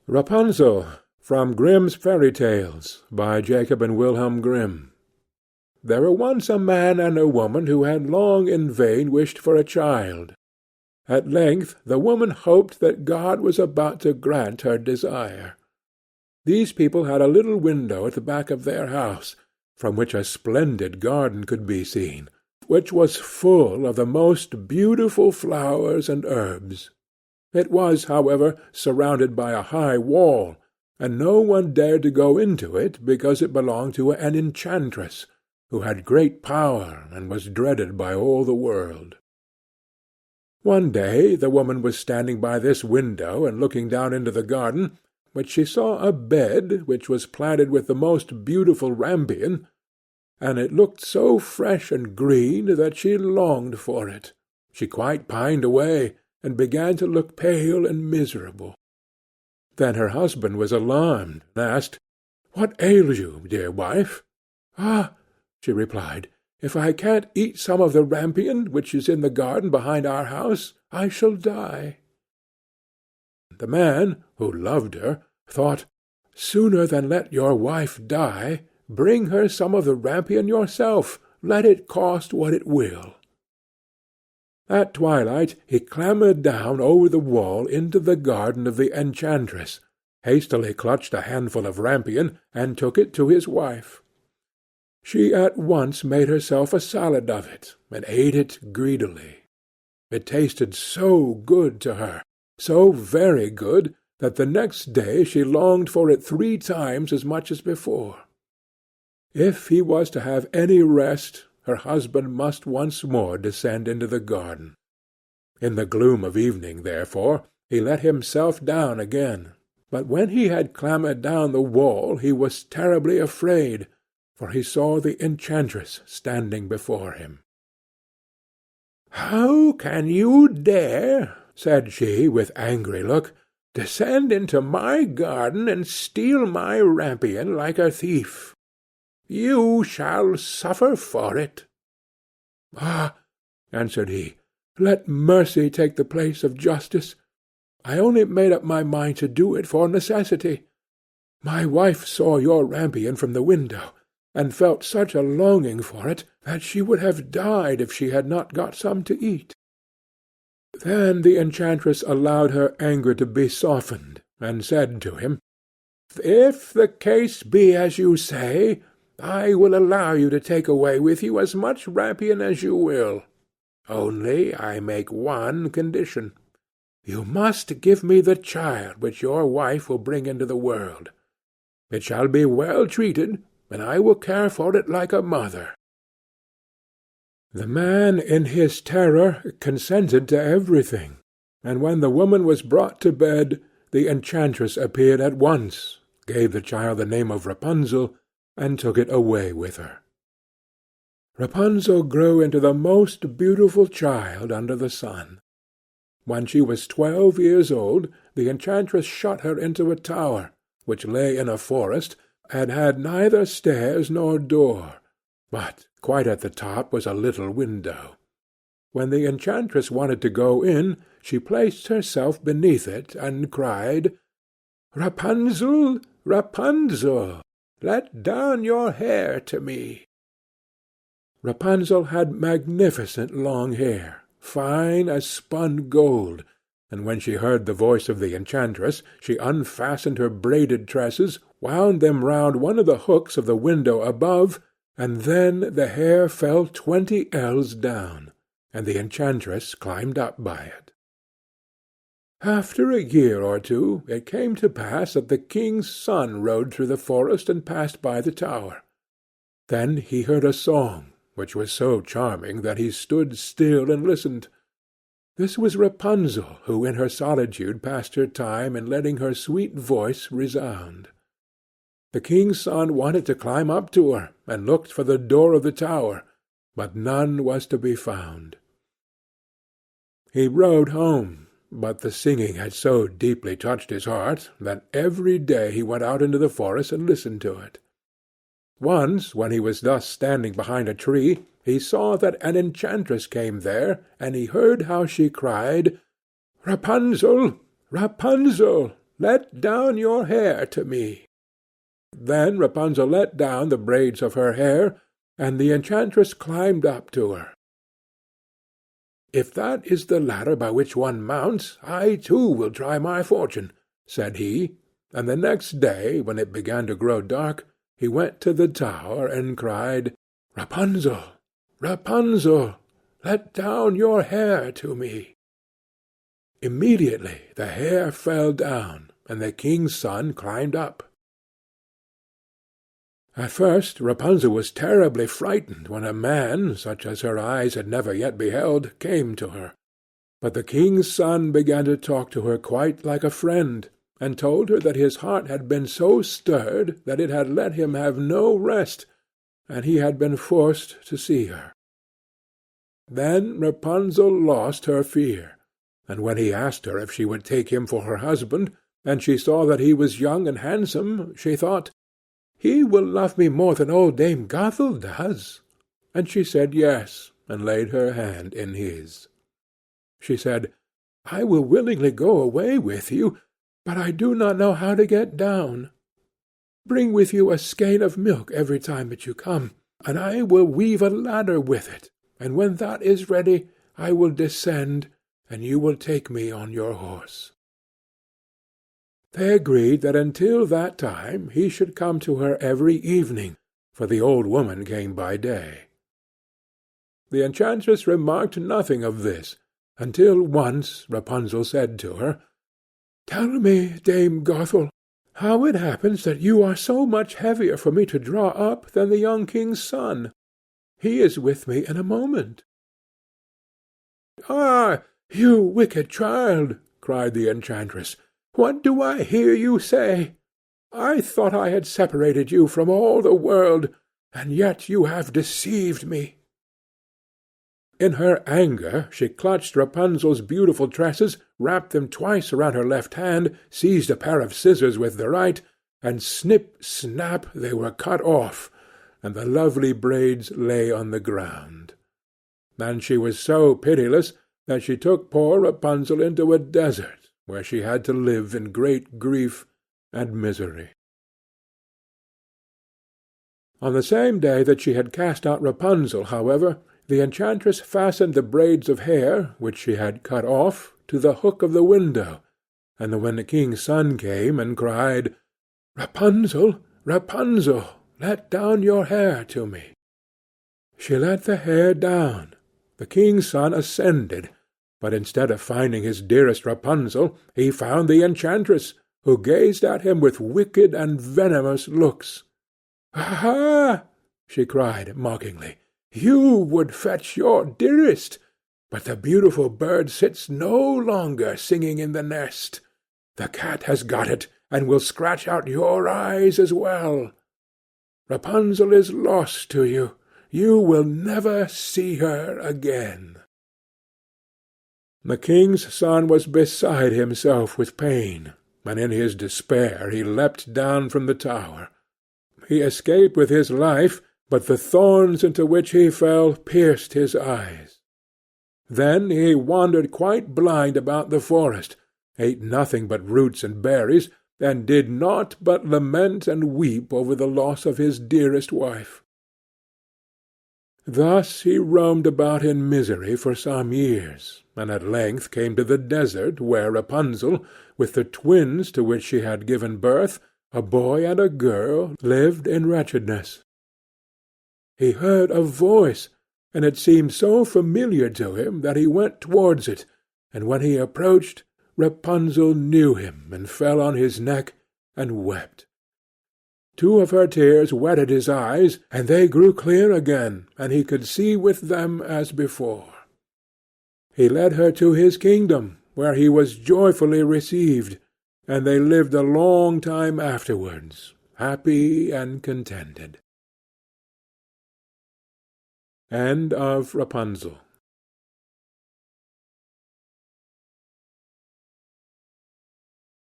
Rapunzel, from Grimm's Fairy Tales, by Jacob and Wilhelm Grimm. There were once a man and a woman who had long in vain wished for a child. At length the woman hoped that God was about to grant her desire. These people had a little window at the back of their house, from which a splendid garden could be seen, which was full of the most beautiful flowers and herbs. It was, however, surrounded by a high wall, and no one dared to go into it because it belonged to an enchantress, who had great power and was dreaded by all the world. One day the woman was standing by this window and looking down into the garden, when she saw a bed which was planted with the most beautiful rampion, and it looked so fresh and green that she longed for it. She quite pined away, and began to look pale and miserable. Then her husband was alarmed, and asked, "What ails you, dear wife?" "Ah," she replied, "if I can't eat some of the rampion which is in the garden behind our house, I shall die." The man, who loved her, thought, "Sooner than let your wife die, bring her some of the rampion yourself, let it cost what it will." At twilight he clambered down over the wall into the garden of the enchantress, hastily clutched a handful of rampion, and took it to his wife. She at once made herself a salad of it, and ate it greedily. It tasted so good to her, so very good, that the next day she longed for it 3 times as much as before. If he was to have any rest, her husband must once more descend into the garden. In the gloom of evening, therefore, he let himself down again, but when he had clambered down the wall he was terribly afraid, for he saw the enchantress standing before him. "How can you dare," said she with angry look, "descend into my garden and steal my rampion like a thief? You shall suffer for it." "Ah," answered he, "let mercy take the place of justice. I only made up my mind to do it for necessity. My wife saw your rampion from the window, and felt such a longing for it that she would have died if she had not got some to eat." Then the enchantress allowed her anger to be softened, and said to him, "If the case be as you say, I will allow you to take away with you as much rampion as you will. Only I make one condition. You must give me the child which your wife will bring into the world. It shall be well treated, and I will care for it like a mother." The man in his terror consented to everything, and when the woman was brought to bed, the enchantress appeared at once, gave the child the name of Rapunzel, and took it away with her. Rapunzel grew into the most beautiful child under the sun. When she was 12 years old, the enchantress shut her into a tower, which lay in a forest, and had neither stairs nor door, but quite at the top was a little window. When the enchantress wanted to go in, she placed herself beneath it, and cried, "Rapunzel, Rapunzel, let down your hair to me." Rapunzel had magnificent long hair, fine as spun gold, and when she heard the voice of the enchantress, she unfastened her braided tresses, wound them round one of the hooks of the window above, and then the hair fell 20 ells down, and the enchantress climbed up by it. After a year or two it came to pass that the king's son rode through the forest and passed by the tower. Then he heard a song, which was so charming that he stood still and listened. This was Rapunzel, who in her solitude passed her time in letting her sweet voice resound. The king's son wanted to climb up to her, and looked for the door of the tower, but none was to be found. He rode home, but the singing had so deeply touched his heart that every day he went out into the forest and listened to it. Once, when he was thus standing behind a tree, he saw that an enchantress came there, and he heard how she cried, "Rapunzel, Rapunzel, let down your hair to me." Then Rapunzel let down the braids of her hair, and the enchantress climbed up to her. "If that is the ladder by which one mounts, I too will try my fortune," said he, and the next day, when it began to grow dark, he went to the tower and cried, "Rapunzel, Rapunzel, let down your hair to me." Immediately the hair fell down, and the king's son climbed up. At first Rapunzel was terribly frightened when a man, such as her eyes had never yet beheld, came to her. But the king's son began to talk to her quite like a friend, and told her that his heart had been so stirred that it had let him have no rest, and he had been forced to see her. Then Rapunzel lost her fear, and when he asked her if she would take him for her husband, and she saw that he was young and handsome, she thought, "He will love me more than old Dame Gothel does." And she said yes, and laid her hand in his. She said, "I will willingly go away with you, but I do not know how to get down. Bring with you a skein of milk every time that you come, and I will weave a ladder with it, and when that is ready I will descend, and you will take me on your horse." They agreed that until that time he should come to her every evening, for the old woman came by day. The enchantress remarked nothing of this, until once Rapunzel said to her, "Tell me, Dame Gothel, how it happens that you are so much heavier for me to draw up than the young king's son. He is with me in a moment." "Ah, you wicked child!" cried the enchantress. "What do I hear you say? I thought I had separated you from all the world, and yet you have deceived me." In her anger she clutched Rapunzel's beautiful tresses, wrapped them twice around her left hand, seized a pair of scissors with the right, and snip, snap, they were cut off, and the lovely braids lay on the ground. And she was so pitiless that she took poor Rapunzel into a desert, where she had to live in great grief and misery. On the same day that she had cast out Rapunzel, however, the enchantress fastened the braids of hair, which she had cut off, to the hook of the window, and when the king's son came and cried, "Rapunzel, Rapunzel, let down your hair to me," she let the hair down. The king's son ascended, but instead of finding his dearest Rapunzel, he found the enchantress, who gazed at him with wicked and venomous looks. "Ah!" she cried mockingly, "you would fetch your dearest, but the beautiful bird sits no longer singing in the nest. The cat has got it, and will scratch out your eyes as well. Rapunzel is lost to you. You will never see her again." The king's son was beside himself with pain, and in his despair he leapt down from the tower. He escaped with his life, but the thorns into which he fell pierced his eyes. Then he wandered quite blind about the forest, ate nothing but roots and berries, and did naught but lament and weep over the loss of his dearest wife. Thus he roamed about in misery for some years, and at length came to the desert where Rapunzel, with the twins to which she had given birth, a boy and a girl, lived in wretchedness. He heard a voice, and it seemed so familiar to him that he went towards it, and when he approached, Rapunzel knew him, and fell on his neck, and wept. Two of her tears wetted his eyes, and they grew clear again, and he could see with them as before. He led her to his kingdom, where he was joyfully received, and they lived a long time afterwards, happy and contented. End of Rapunzel.